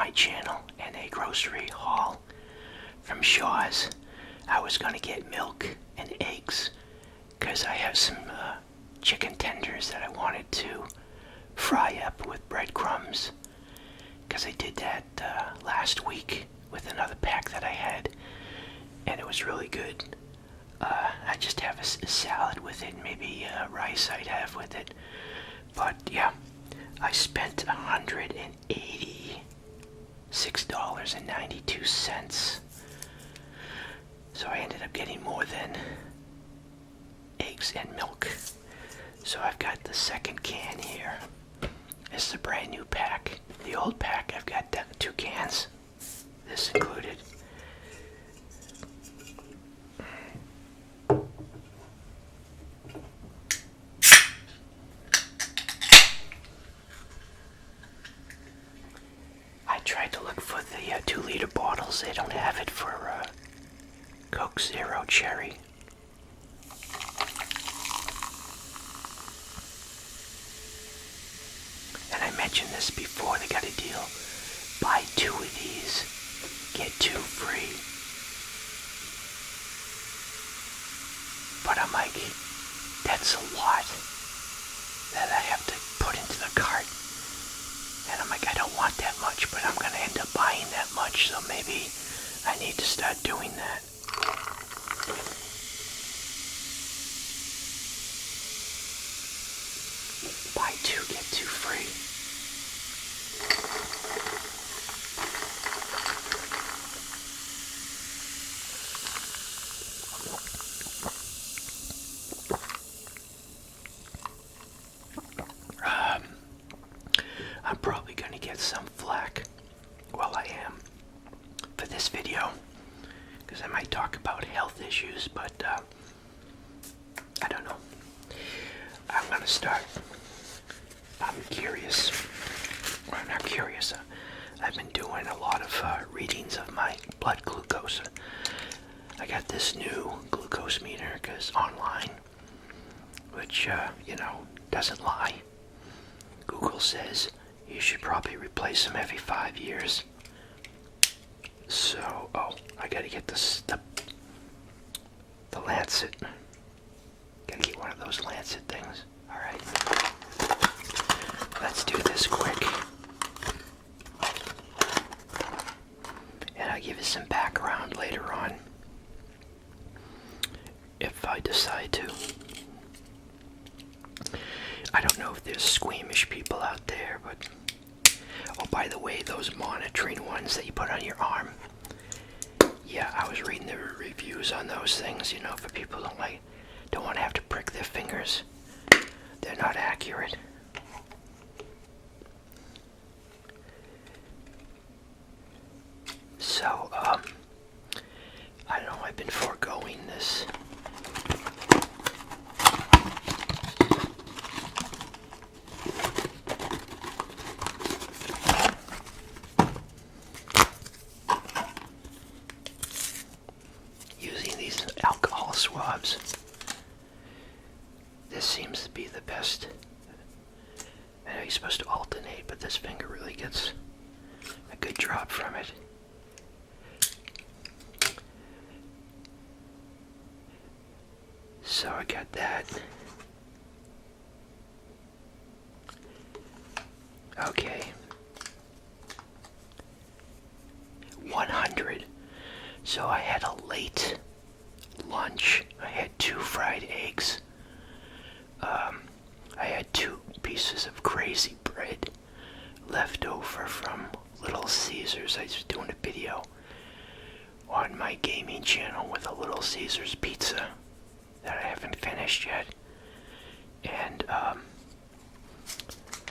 my channel in a grocery haul from Shaw's. I was going to get milk and eggs because I have some chicken tenders that I wanted to fry up with breadcrumbs, because I did that last week with another pack that I had, and it was really good. I just have a salad with it, maybe rice I'd have with it. But yeah, I spent $186.92. So I ended up getting more than eggs and milk. So I've got the second can here. This is a brand new pack. The old pack, I've got 2 cans, this included. I tried to look for the 2-liter bottles. They don't have it for Coke Zero Cherry. And I mentioned this before, they got a deal. Buy 2 of these, get 2 free. But I'm like, that's a lot that I have to put into the cart. And I'm like, I don't want that much, but I'm going to end up buying that much, so maybe I need to start doing that. Buy 2, get 2 free. I'm probably going to get some flack, well I am, for this video, because I might talk about health issues, but I don't know. I'm going to start. I'm curious. Well, I'm not curious. I've been doing a lot of readings of my blood glucose. I got this new glucose meter because online, which, doesn't lie. Google says you should probably replace them every 5 years. So, I gotta get the Lancet. Gotta get one of those Lancet things. Alright. Let's do this quick. And I'll give you some background later on, if I decide to. I don't know if there's squeamish people out there, but... Oh, by the way, those monitoring ones that you put on your arm. Yeah, I was reading the reviews on those things, for people who don't want to have to prick their fingers. They're not accurate. So, I don't know, I've been foregoing this. Using these alcohol swabs. This seems to be the best. I know you're supposed to alternate, but this finger really gets a good drop from it. So I got that. Okay. 100. So I had a late lunch. I had 2 fried eggs. I had 2 pieces of crazy bread left over from Little Caesars. I was doing a video on my gaming channel with a Little Caesars pizza that I haven't finished yet. And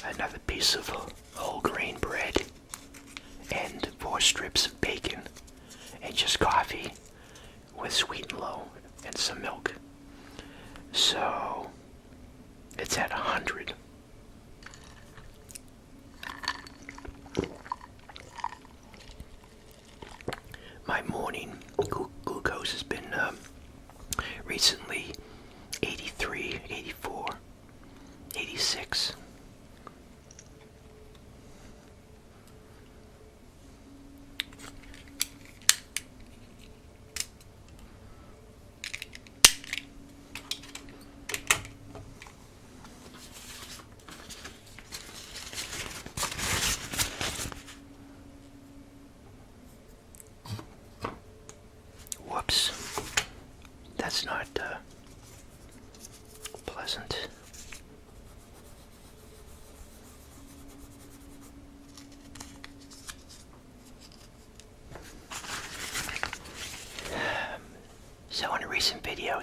another piece of whole grain bread and 4 strips of bacon and just coffee with sweet and low and some milk. So it's at 100. My morning glucose has been recently 83, 84, 86.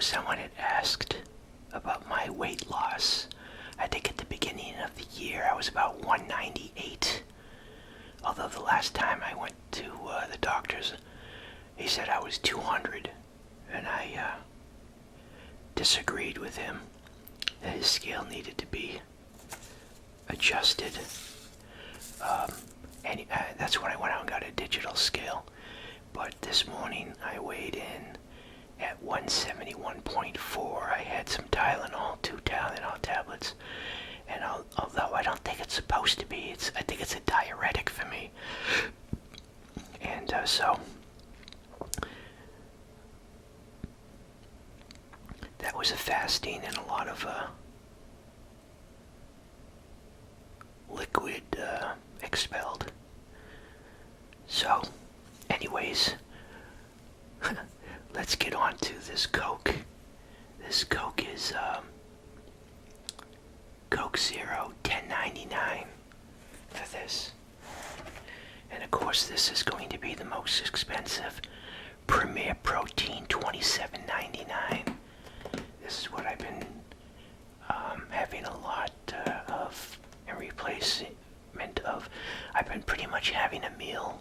someone had asked about my weight loss. I think at the beginning of the year I was about 198. Although the last time I went to the doctor's, he said I was 200. And I disagreed with him that his scale needed to be adjusted. And that's when I went out and got a digital scale. But this morning I weighed in at 171.4. I had some Tylenol, 2 Tylenol tablets, and although I don't think it's supposed to be, I think it's a diuretic for me. And so that was a fasting and a lot of liquid expelled. So, anyways, let's get on to this Coke. This Coke is Coke Zero, $10.99 for this. And of course, this is going to be the most expensive. Premier Protein, $27.99. This is what I've been having a lot of in replacement of. I've been pretty much having a meal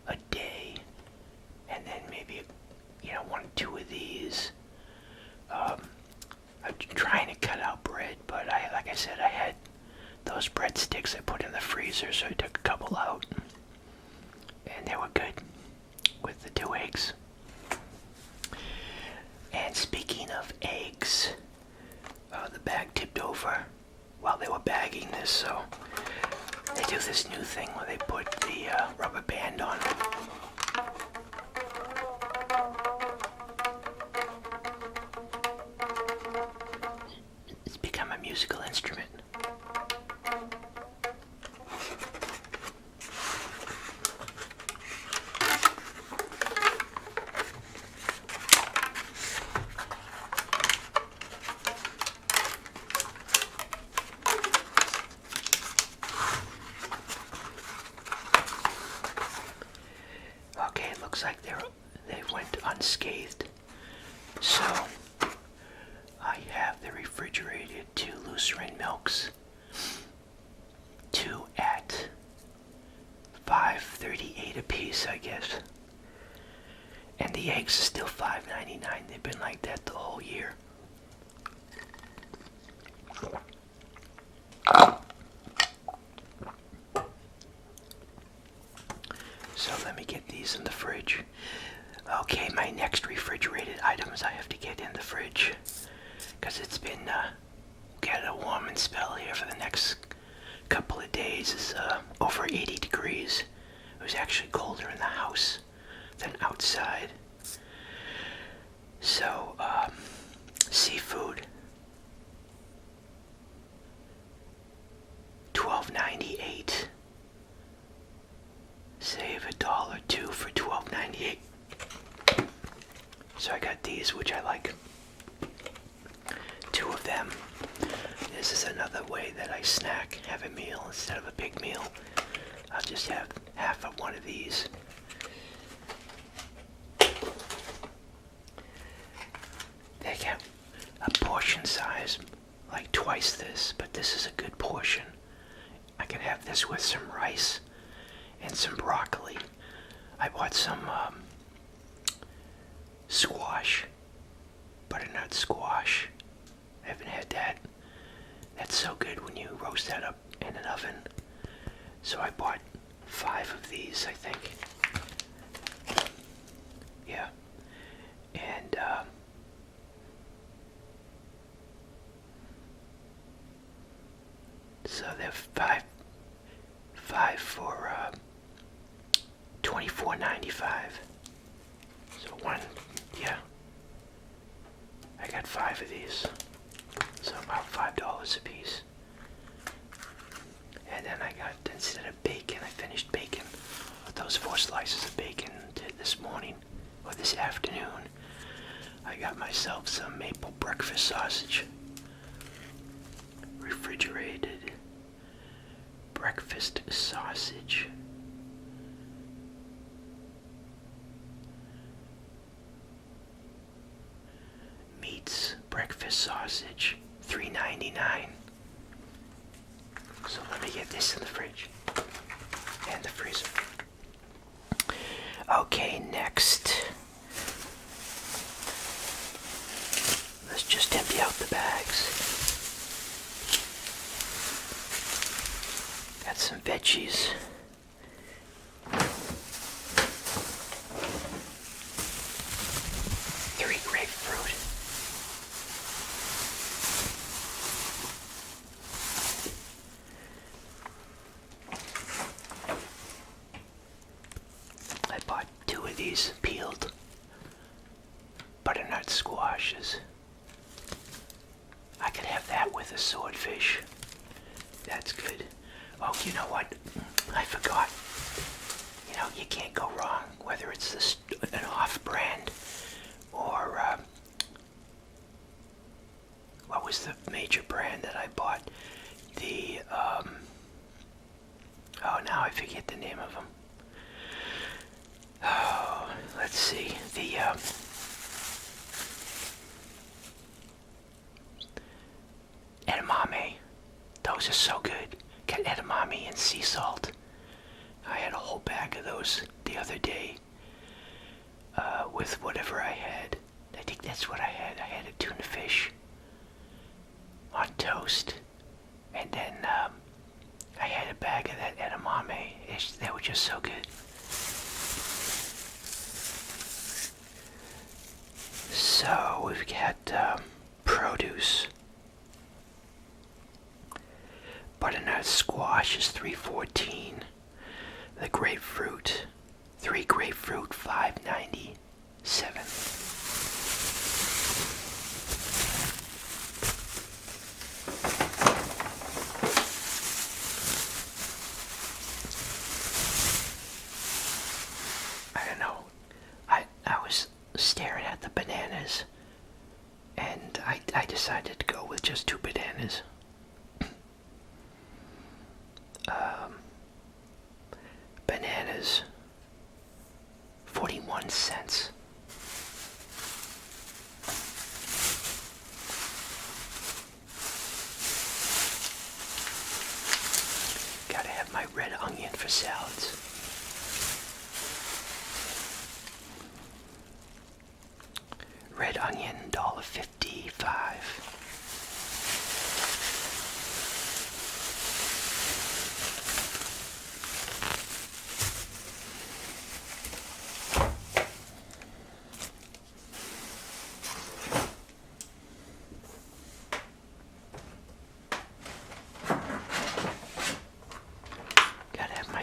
a day, and then maybe 1 or 2 of these. I'm trying to cut out bread, but like I said, I had those breadsticks I put in the freezer, so I took a couple out, and they were good with the 2 eggs. And speaking of eggs, the bag tipped over while they were bagging this, so they do this new thing where they put the rubber band on it. It's become a musical instrument. Okay, it looks like they went unscathed. So I have the refrigerated 2 Lucerne milks, 2 at $5.38 a piece, I guess. And the eggs are still $5.99. They've been like that the whole year. So let me get these in the fridge. Okay, my next refrigerated items I have to get in the fridge, because it's been get a warming spell here for the next couple of days. It's over 80 degrees. It was actually colder in the house than outside. So seafood, $12.98. Save $1.02 for $12.98. So I got these, which I like. 2 of them. This is another way that I snack, have a meal instead of a big meal. I'll just have half of one of these. They get a portion size like twice this, but this is a good portion. I can have this with some rice and some broccoli. I bought some squash, butternut squash. I haven't had that. That's so good when you roast that up in an oven. So I bought 5 of these, I think. Yeah. And so they're five for $24.95. So I got 5 of these. So about $5 a piece. And then I got, instead of bacon, I finished bacon with those 4 slices of bacon this morning, or this afternoon. I got myself some maple breakfast sausage. Refrigerated breakfast sausage. sausage, $3.99. So let me get this in the fridge and the freezer. Okay, next. Let's just empty out the bags. Got some veggies. Three grapefruit. I bought 2 of these peeled butternut squashes. I could have that with a swordfish. That's good. Oh, you know what? I forgot. You know, you can't go wrong, whether it's an off-brand or what was the major brand that I bought? The oh, now I forget the name of them. Oh, let's see. The edamame. Those are so good. Got edamame and sea salt. I had a whole bag of those the other day with whatever I had. I think that's what I had. I had a tuna fish on toast, and then I had a bag of that edamame. They were just so good. So we've got produce. Butternut squash is $3.14. The grapefruit, 3 grapefruit, $5.97. I don't know. I was staring at the bananas, and I decided to go with just 2 bananas. Bananas, 41 cents. Gotta have my red onion for salads. Red onion, $1.55.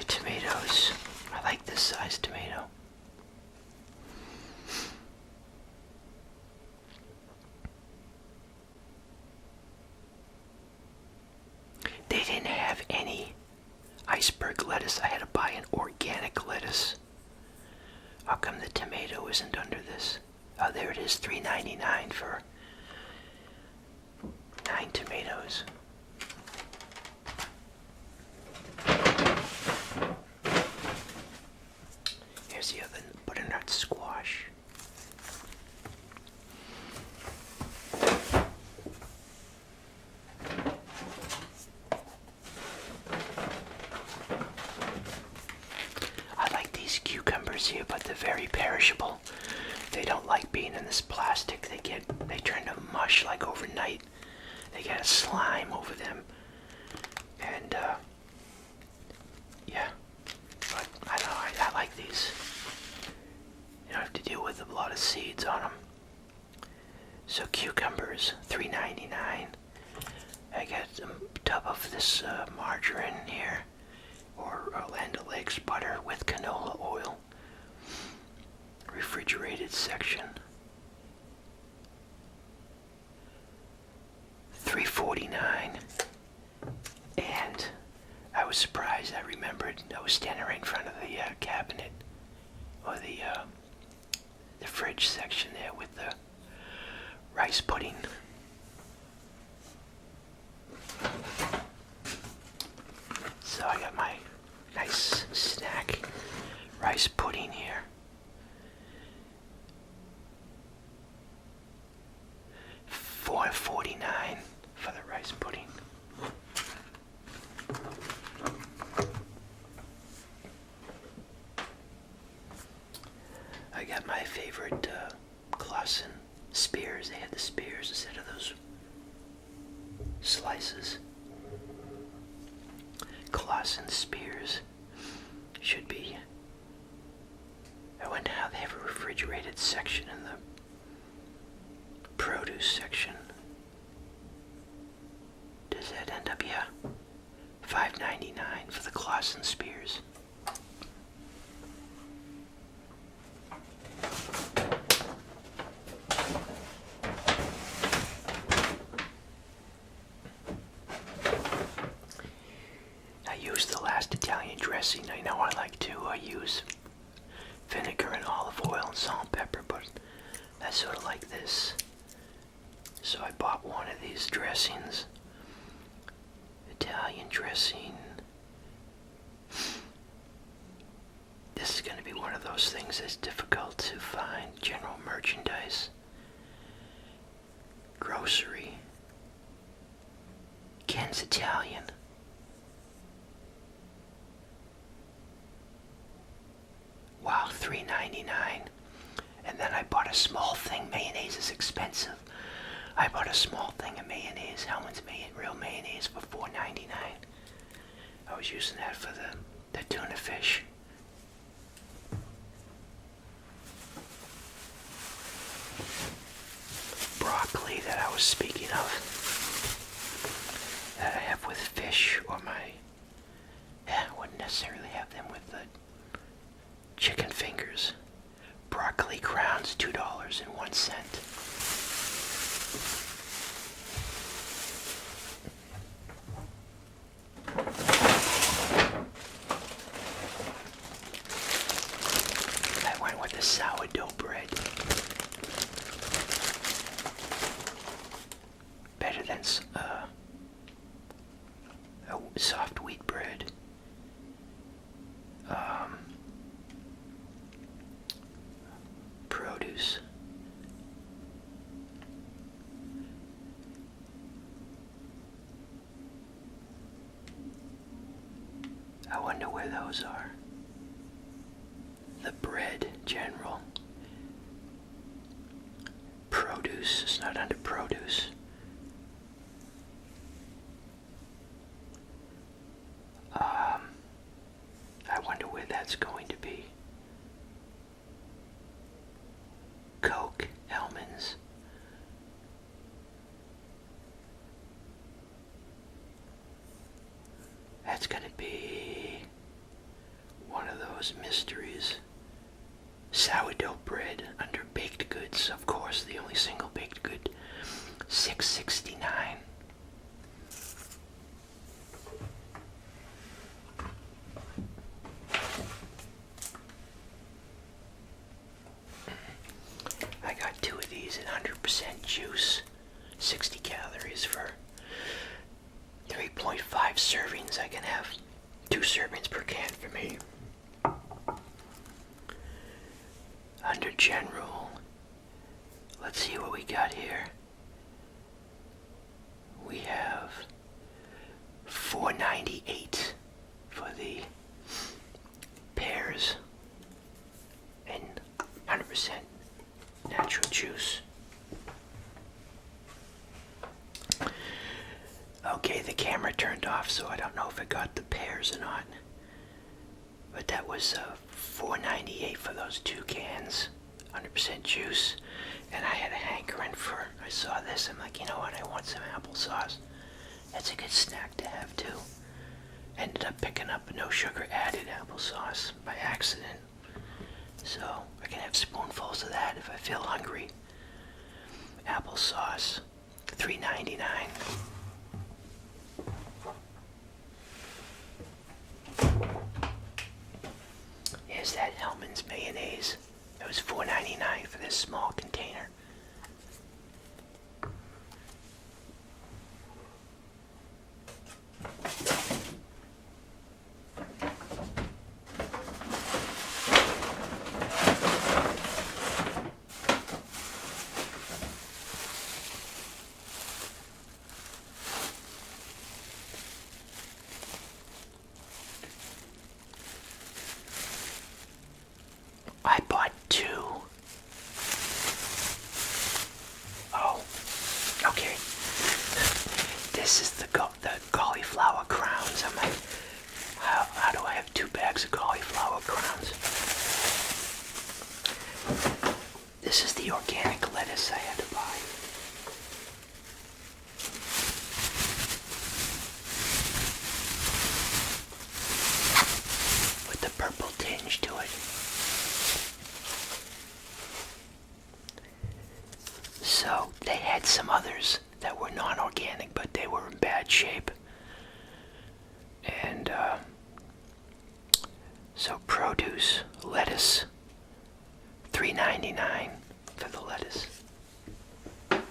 Tomatoes. I like this size tomato. They didn't have any iceberg lettuce. I had to buy an organic lettuce. How come the tomato isn't under this? Oh, there it is, $3.99 for 9 tomatoes. Here's the other butternut squash. I like these cucumbers here, but they're very perishable. They don't like being in this plastic. They turn to mush like overnight. They get a slime over them. And yeah. But I don't know, I like these. You don't have to deal with a lot of seeds on them. So cucumbers, $3.99. I got a tub of this margarine here, or Land O'Lakes butter with canola oil. Refrigerated section. $3.49. And I was surprised. I remembered I was standing right in front of the cabinet, or the fridge section there with the rice pudding. So I got my nice snack rice pudding here. $4.49. my favorite Clausen spears. They had the spears instead of those slices. Clausen spears should be. I wonder how they have a refrigerated section in the produce section. Does that end up? Yeah, $5.99 for the Clausen spears. I used the last Italian dressing. I know I like to use vinegar and olive oil and salt and pepper, but I sort of like this. So I bought one of these dressings. Italian dressing. This is going to be one of those things that's difficult to find. General merchandise. Grocery. Ken's Italian. Wow, $3.99. And then I bought a small thing. Mayonnaise is expensive. I bought a small thing of mayonnaise, Hellmann's real mayonnaise, for $4.99. I was using that for the tuna fish. Broccoli that I was speaking of, that I have with fish, or I wouldn't necessarily have them with the chicken fingers. Broccoli crowns, $2.01. I went with the sourdough bread. Better than soft wheat bread. Produce. I wonder where those are. The bread, general. Produce, it's not under produce. I wonder where that's going to be. Coke, Hellmann's. That's gonna be one of those mysteries. Sourdough bread under baked goods, of course, the only single baked good. $6.69. I got two of these at 100% juice, 60 calories for 3.5 servings. I can have 2 servings per can for me. Under general, let's see what we got here. We have $4.98 for the pears and 100% natural juice. Okay, the camera turned off, so I don't know if it got the pears or not. But that was $4.98 for those 2 cans, 100% juice. And I had a hankering for, I saw this, I'm like, you know what, I want some applesauce. That's a good snack to have too. Ended up picking up a no sugar added applesauce by accident. So I can have spoonfuls of that if I feel hungry. Applesauce, $3.99. Here's that Hellmann's mayonnaise. It was $4.99 for this small container. I bought 2 this is the cauliflower crowns. I'm like, how do I have 2 bags of cauliflower crowns? This is the organic lettuce I had to buy. With the purple tinge to it. So they had some others that were non-organic, but they were in bad shape. And so produce, lettuce, $3.99 for the lettuce. And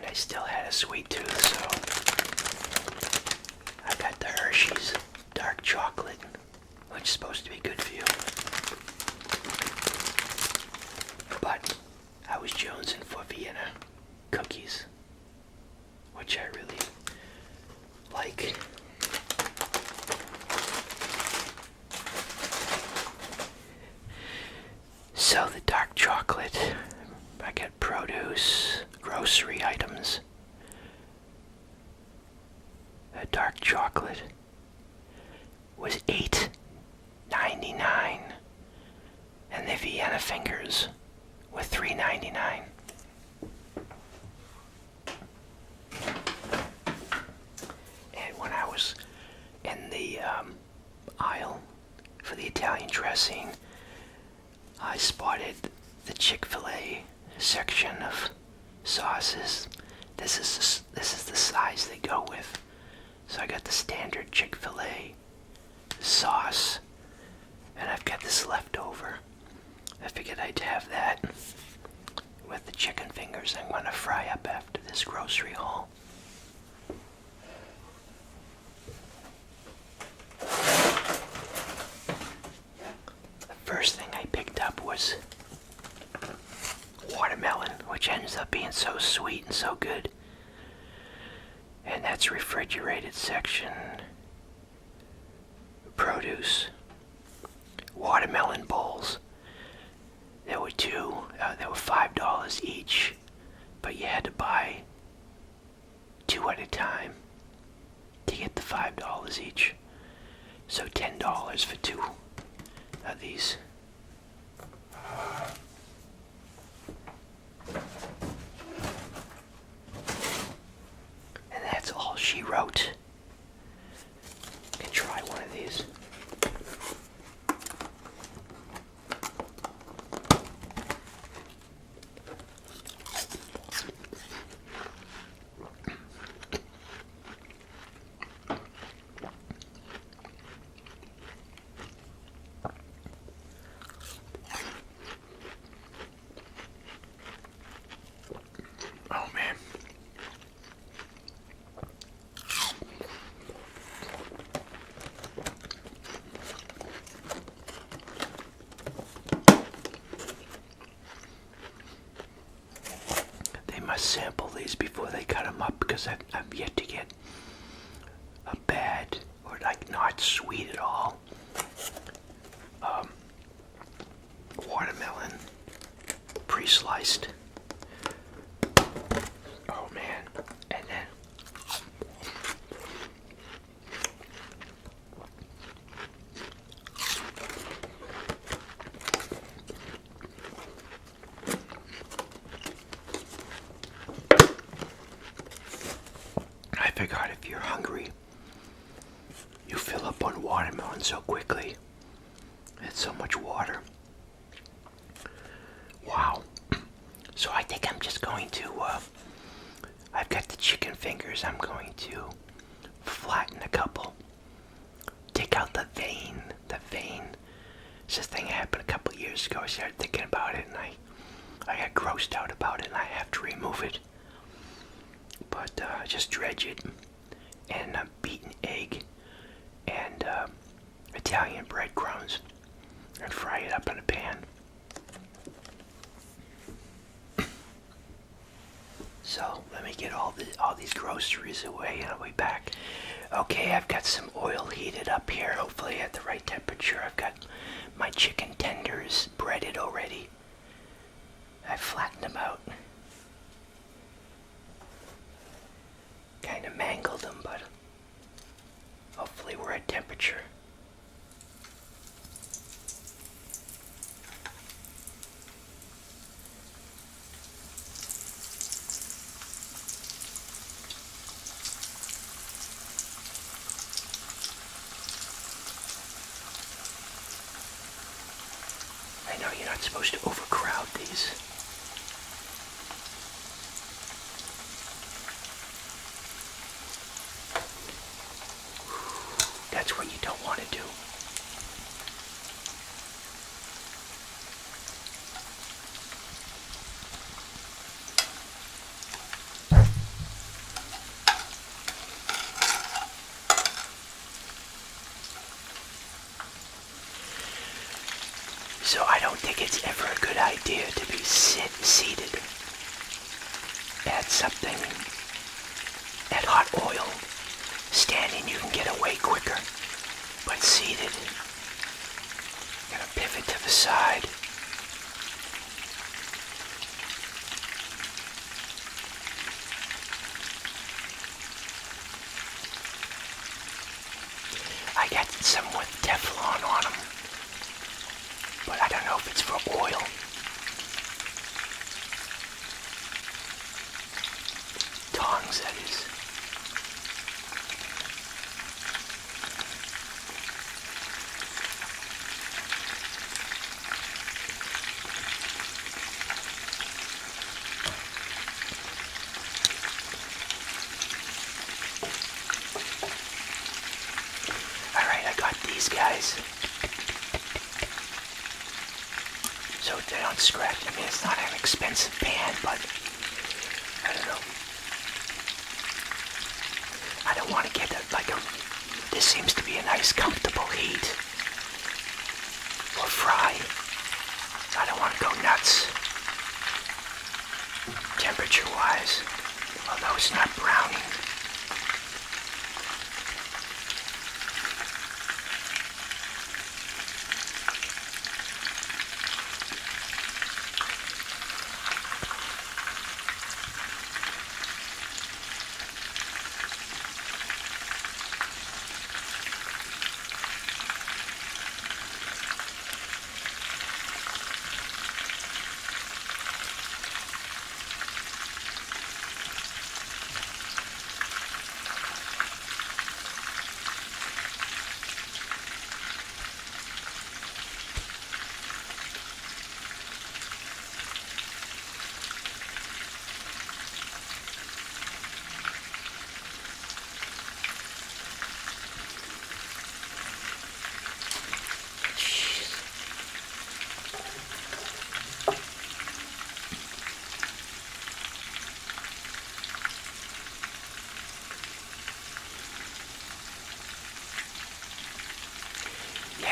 I still had a sweet tooth, so I got the Hershey's dark chocolate, which is supposed to be good for you. But I was jonesing for Vienna cookies, which I really like. So the dark chocolate, I got produce, grocery items. The dark chocolate was $8.99, and the Vienna fingers were $3.99. And when I was in the aisle for the Italian dressing, I spotted the Chick-fil-A section of sauces. This is the size they go with. So I got the standard Chick-fil-A sauce, and I've got this left over. I figured I'd have that with the chicken fingers I'm going to fry up after this grocery haul. The first thing I picked up was watermelon, which ends up being so sweet and so good. And that's refrigerated section. Produce. Watermelon bowls. There were 2. They were $5 each, but you had to buy 2 at a time to get the $5 each. So $10 for 2 of these. And that's all she wrote. You can try one of these. Oh man. They must sample these before they cut them up, because I've yet to get a bad or like not sweet at all watermelon pre-sliced. Oh man. And then I forgot, if you're hungry, you fill up on watermelon so quickly. It's so much water. Wow. So I think I'm just going to, I've got the chicken fingers. I'm going to flatten a couple. Take out the vein. It's this thing happened a couple years ago. I started thinking about it, and I got grossed out about it, and I have to remove it. But just dredge it in beaten egg and Italian breadcrumbs and fry it up in a pan. So let me get all these groceries away, and I'll be back. Okay, I've got some oil heated up here, hopefully at the right temperature. I've got my chicken tenders breaded already. I flattened them out. you're not supposed to overcrowd these. That's what you don't want to do. So I don't think it's ever a good idea to be seated at something, at hot oil. Standing you can get away quicker, but seated, gotta pivot to the side. I got some with Teflon on them, but I don't know if it's for oil. Tongs, that is. Alright, I got these guys. So they don't scratch. I mean, it's not an expensive pan, but I don't know. I don't want to get this seems to be a nice comfortable heat. Or fry. I don't want to go nuts. Temperature wise. Although it's not browning.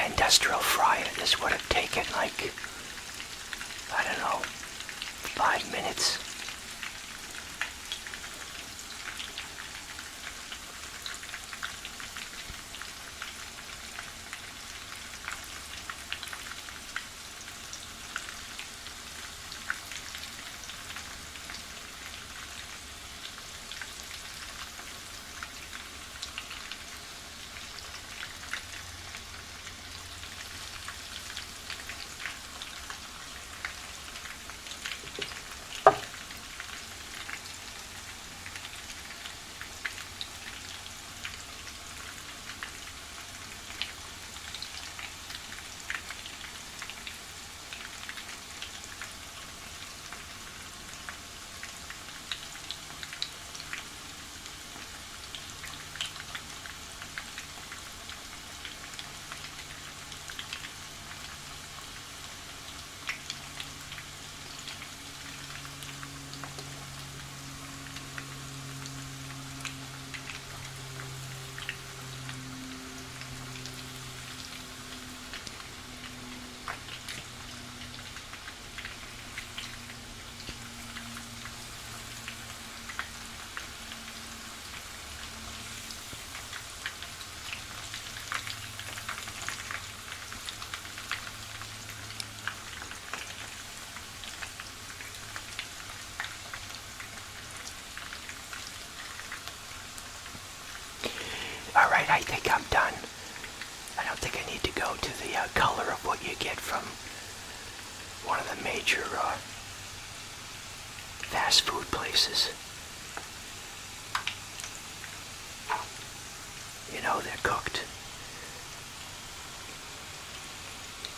Industrial fryer, this would have taken like, I don't know, 5 minutes. Alright, I think I'm done. I don't think I need to go to the color of what you get from one of the major fast food places. You know, they're cooked.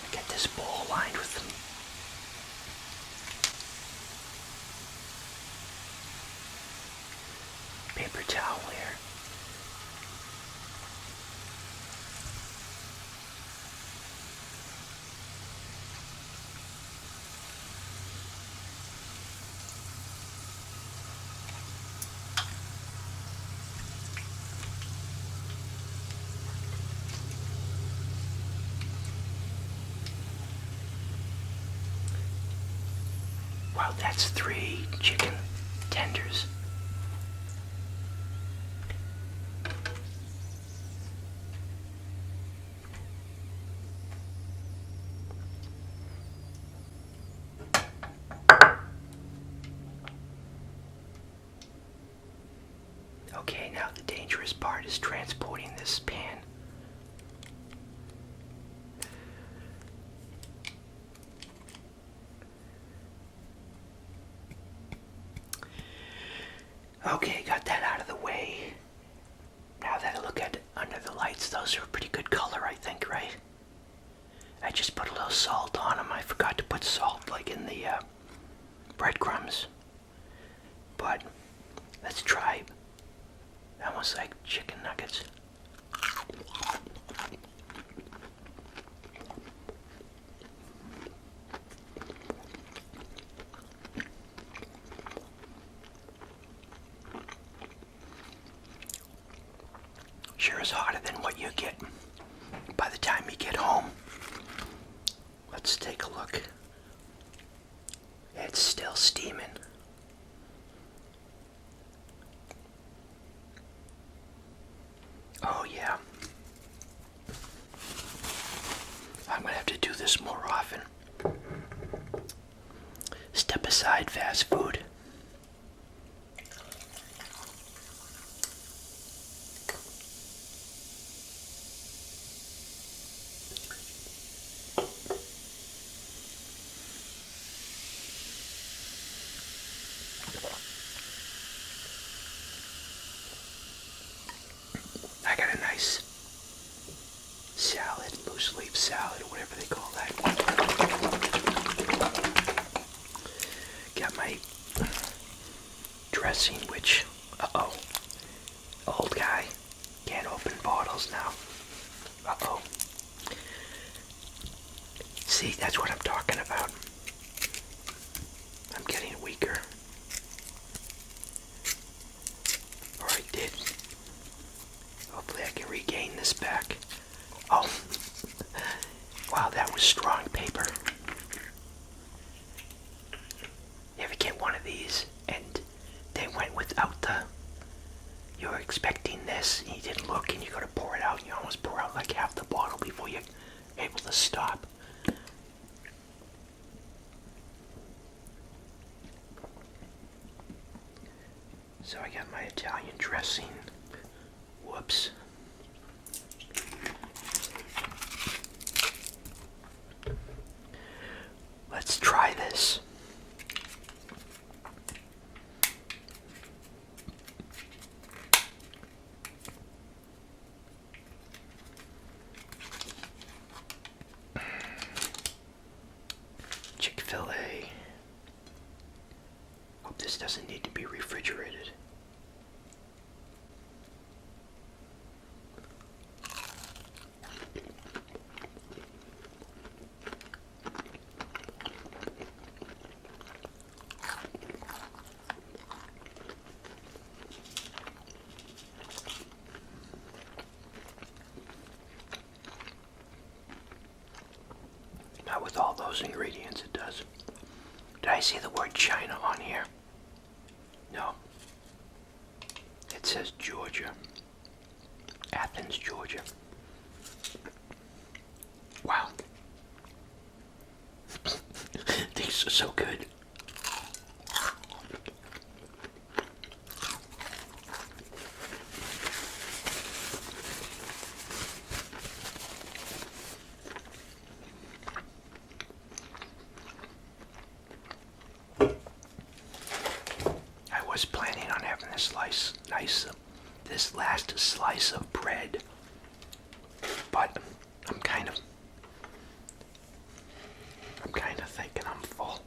I get this bowl lined with them paper towel here. Wow, that's 3 chicken tenders. Okay, now the dangerous part is transporting this pan. Okay, got that out of the way. Now that I look at it under the lights, those are a pretty good color, I think, right? I just put a little salt on them. I forgot to put salt like in the breadcrumbs. But let's try almost like chicken nuggets. Sure is hotter than what you get by the time you get home. Let's take a look. It's still steaming. Oh yeah. I'm gonna have to do this more often. Step aside, fast food. I got a nice salad, loose leaf salad, or whatever they call that. Got my dressing, which, old guy, can't open bottles now. See, that's what I'm talking about. I'm getting weaker. Or I did. Hopefully I can regain this back. Oh, wow, that was strong paper. You ever get one of these and they went without you were expecting this and you didn't look and you go to pour it out and you almost pour out like half the bottle before you're able to stop. So I got my Italian dressing. Whoops. Let's try this. Chick-fil-A. Hope this doesn't need to be refrigerated. Not with all those ingredients, it does. Did I see the word China on here? No. It says Georgia. Athens, Georgia. Wow. These are so good. I was planning on having this last slice of bread, but I'm kind of thinking I'm full.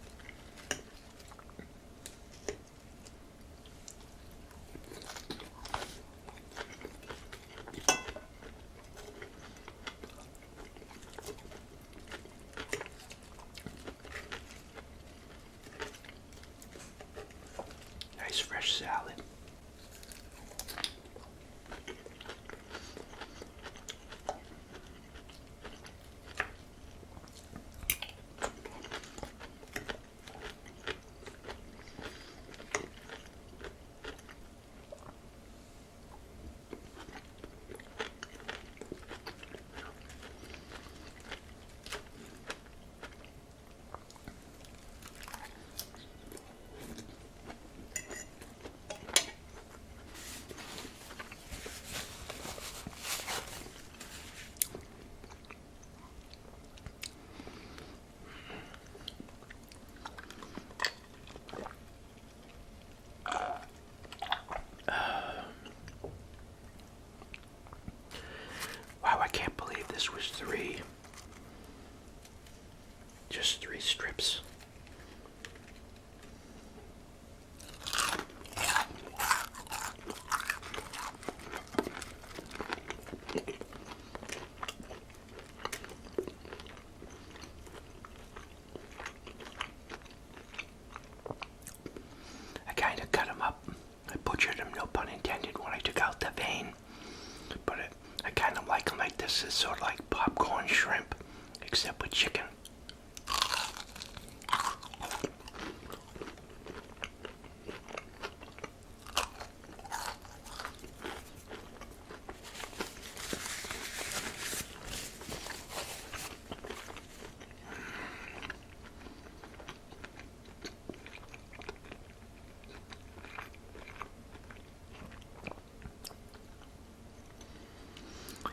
salad. Wow, I can't believe this was just three strips. I kind of cut them up. I butchered them, no pun intended, when I took out the vein. But I kind of like them like this. It's sort of like popcorn shrimp, except with chicken.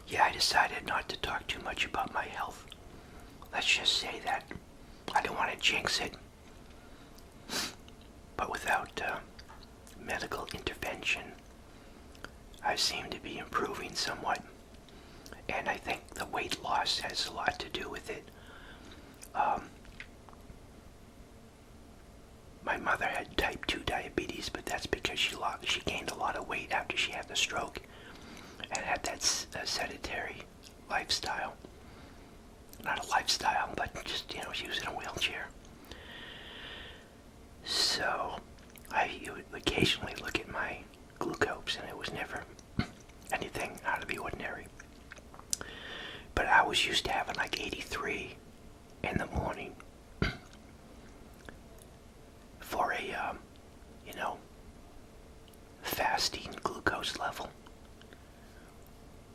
Yeah, I decided not to talk too much about my health. Let's just say that I don't want to jinx it. But without medical intervention, I seem to be improving somewhat. And I think the weight loss has a lot to do with it. My mother had type 2 diabetes, but that's because she gained a lot of weight after she had the stroke and had that sedentary lifestyle. Not a lifestyle, but just, she was in a wheelchair. So I would occasionally look at my glucose, and it was never anything out of the ordinary. But I was used to having like 83 in the morning for a, fasting glucose level.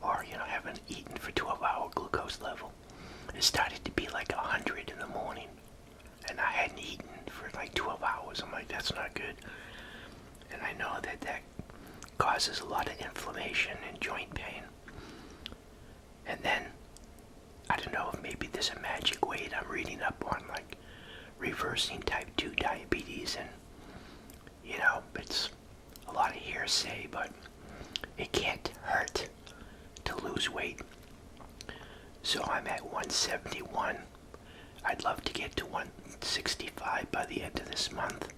Or, haven't eaten for 12-hour glucose level. It started to be like 100 in the morning. And I hadn't eaten for like 12 hours. I'm like, that's not good. And I know that causes a lot of inflammation and joint pain. And then, I don't know if maybe there's a magic weight I'm reading up on, like reversing type 2 diabetes. And, it's a lot of hearsay, but it can't hurt to lose weight. So I'm at 171. I'd love to get to 165 by the end of this month,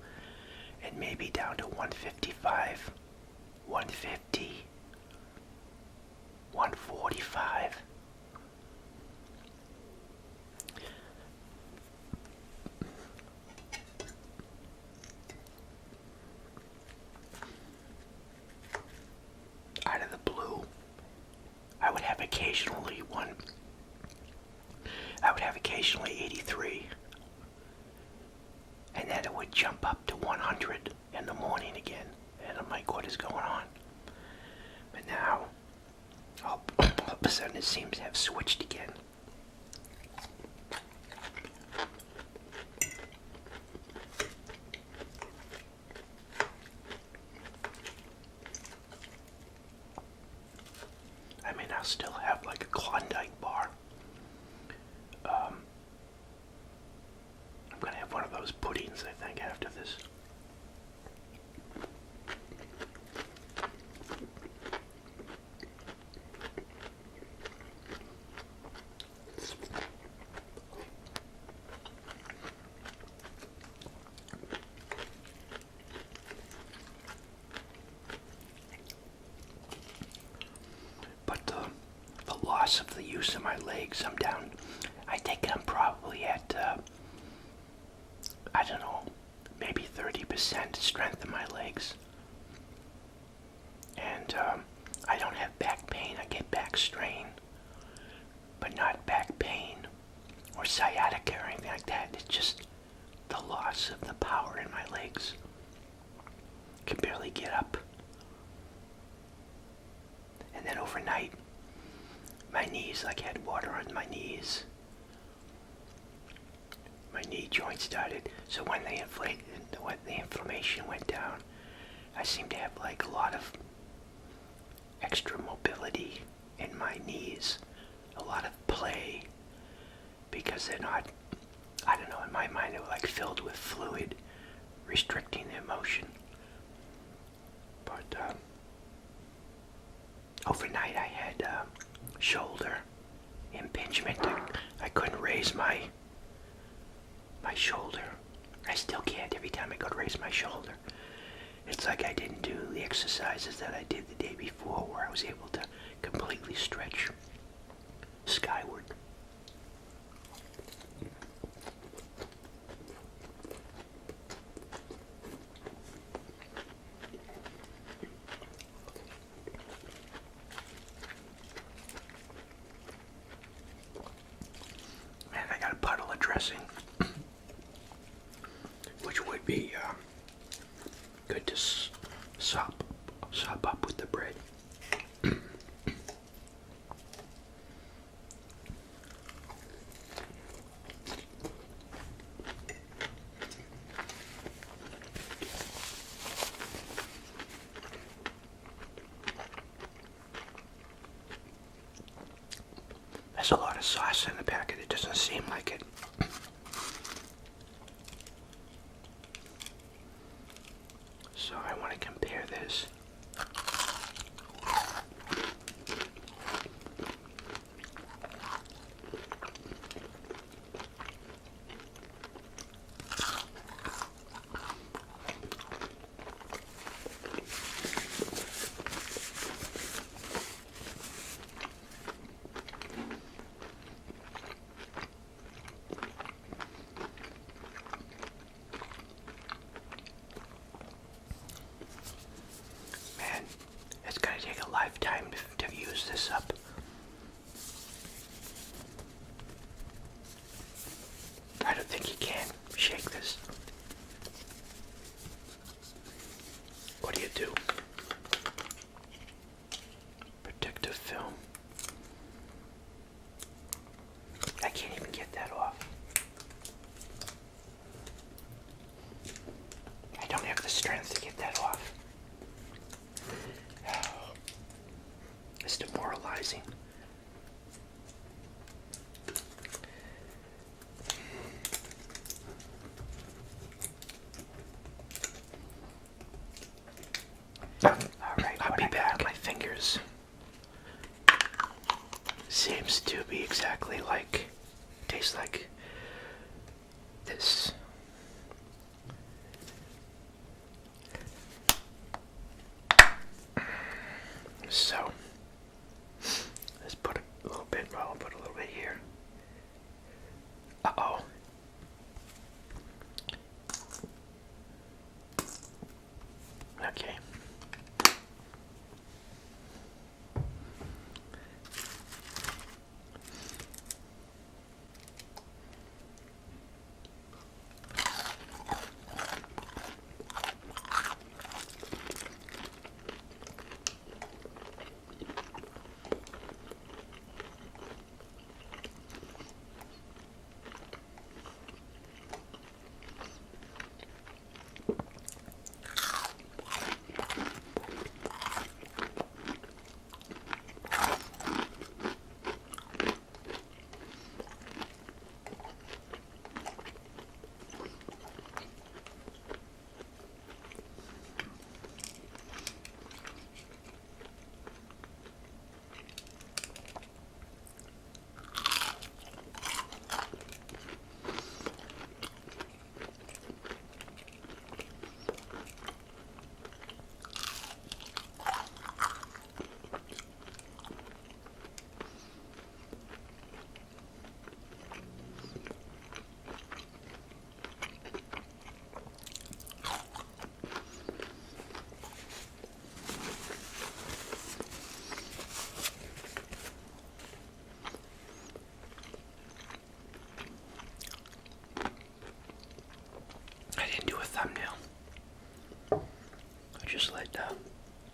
and maybe down to 155, 150, 145. Out of the blue, I would have occasionally 83, and then it would jump up to 100 in the morning again, and I'm like, what is going on? But now, all of a sudden it seems to have switched again. I mean, I'll still have like a Klondike bar. I'm gonna have one of those puddings, I think, after this. But the loss of the use of my legs, I'm down. I think I'm probably at, I don't know, maybe 30% strength in my legs. get up. And then overnight, my knees, like, had water on my knees. My knee joint started, so when the inflammation went down, I seemed to have like a lot of extra mobility in my knees, a lot of play, because they're not, I don't know, in my mind they were like filled with fluid, restricting their motion. But overnight I had shoulder impingement. I couldn't raise my shoulder. I still can't every time I go to raise my shoulder. It's like I didn't do the exercises that I did the day before where I was able to completely stretch skyward. Man, I got a puddle of dressing, which would be good to sop up with the bread. There's a lot of sauce in the packet. It doesn't seem like it. So I want to compare this. It's going to take a lifetime to use this up. I don't think you can shake this. What do? Protective film. I can't even get that off. I don't have the strength to get that off. It's demoralizing. Alright, I'll be back. My fingers seems to be exactly like, tastes like this. So let's put a little bit, well, I'll put a little bit here. Uh-oh. Okay.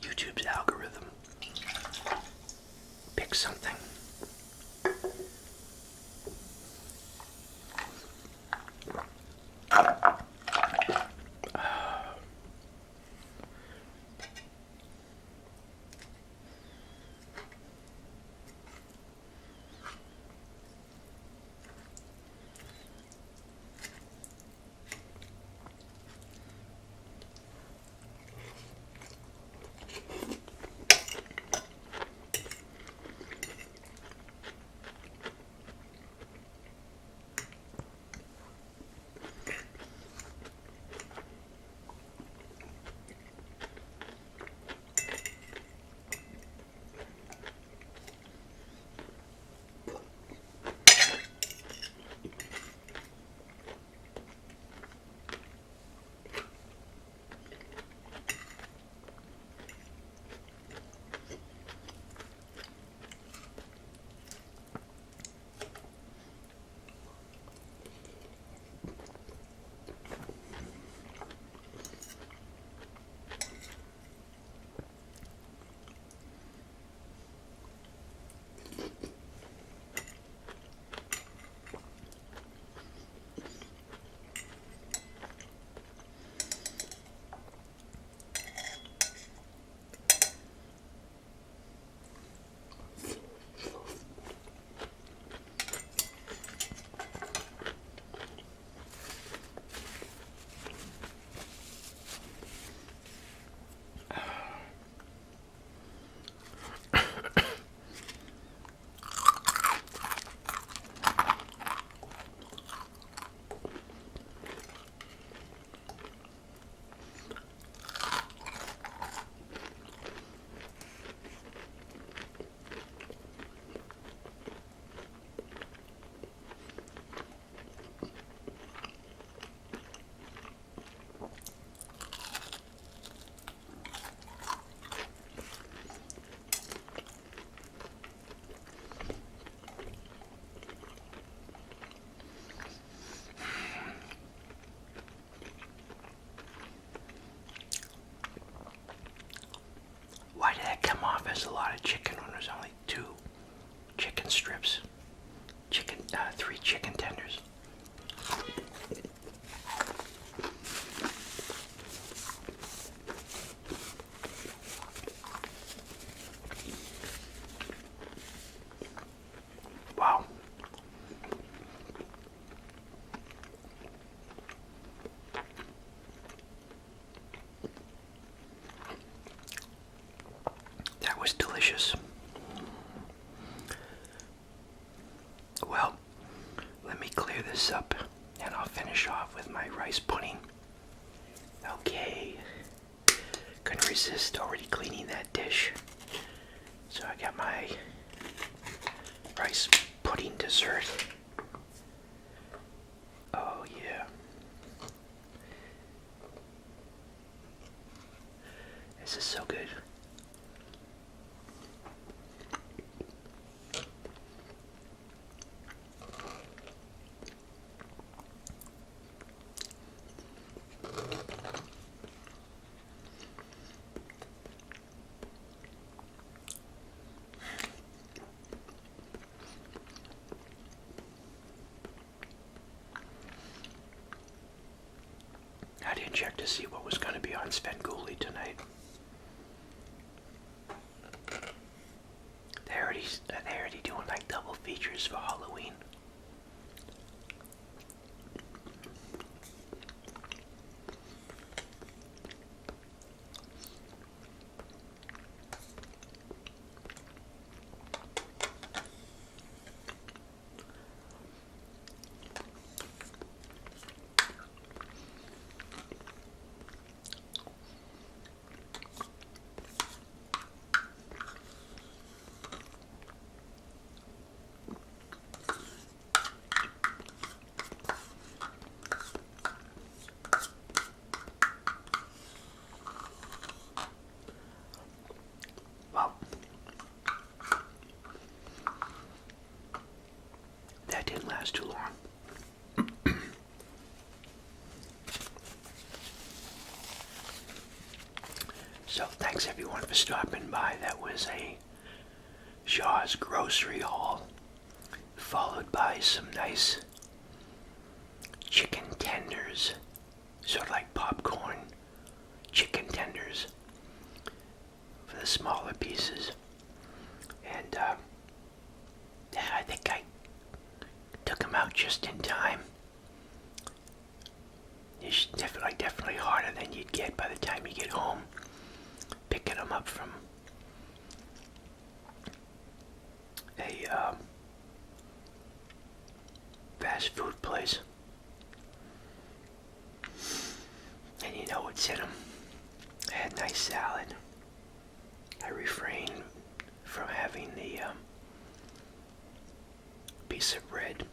YouTube's algorithm picks something. Why did that come off as a lot of chicken when there's only 2 chicken strips? Three chicken tenders. Wow. That was delicious. Well, let me clear this up and I'll finish off with my rice pudding. Okay. Couldn't resist already cleaning that dish. So I got my rice pudding dessert. Oh yeah. This is so good. I didn't check to see what was going to be on Svengoolie tonight. They're already doing like double features for Halloween. thanks everyone for stopping by. That was a Shaw's grocery haul, followed by some nice chicken tenders, sort of like popcorn chicken tenders for the smaller pieces. And yeah, I think I took them out just in time. It's definitely harder than you'd get by the time you get home, picking them up from a fast food place. And you know what's in them. I had nice salad. I refrained from having the piece of bread.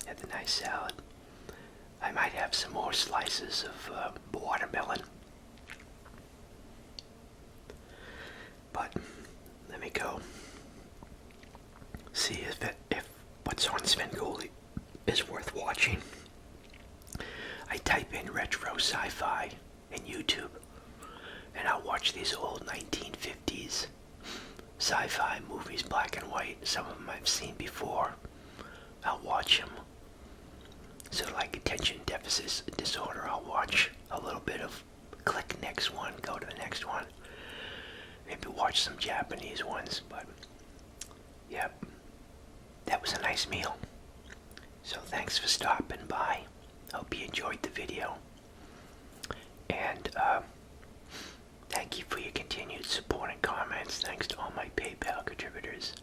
Had the nice salad. I might have some more slices of watermelon. But let me go see if what's on Svengoolie is worth watching. I type in retro sci-fi in YouTube, and I'll watch these old 1950s sci-fi movies, black and white. Some of them I've seen before. I'll watch them. So like attention deficit disorder, I'll watch a little bit of, click next one, go to the next one. Maybe watch some Japanese ones, but yep, that was a nice meal. So thanks for stopping by. Hope you enjoyed the video. And thank you for your continued support and comments. Thanks to all my PayPal contributors.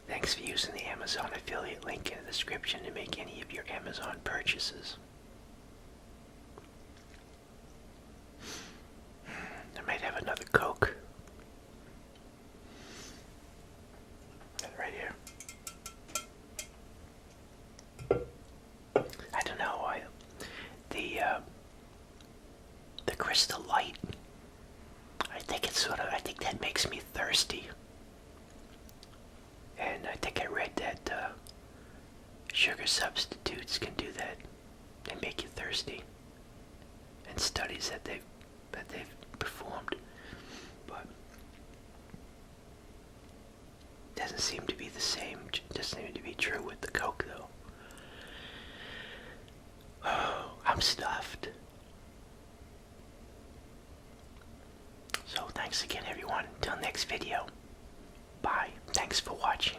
Thanks for using the Amazon affiliate link in the description to make any of your Amazon purchases. I might have another Coke. Right here. I don't know why. The Crystal Light. I think that makes me thirsty. And I think I read that sugar substitutes can do that. They make you thirsty. And studies that they've performed, but doesn't seem to be the same. Doesn't seem to be true with the Coke, though. Oh, I'm stuffed. So thanks again, everyone. Till next video. Bye. Thanks for watching.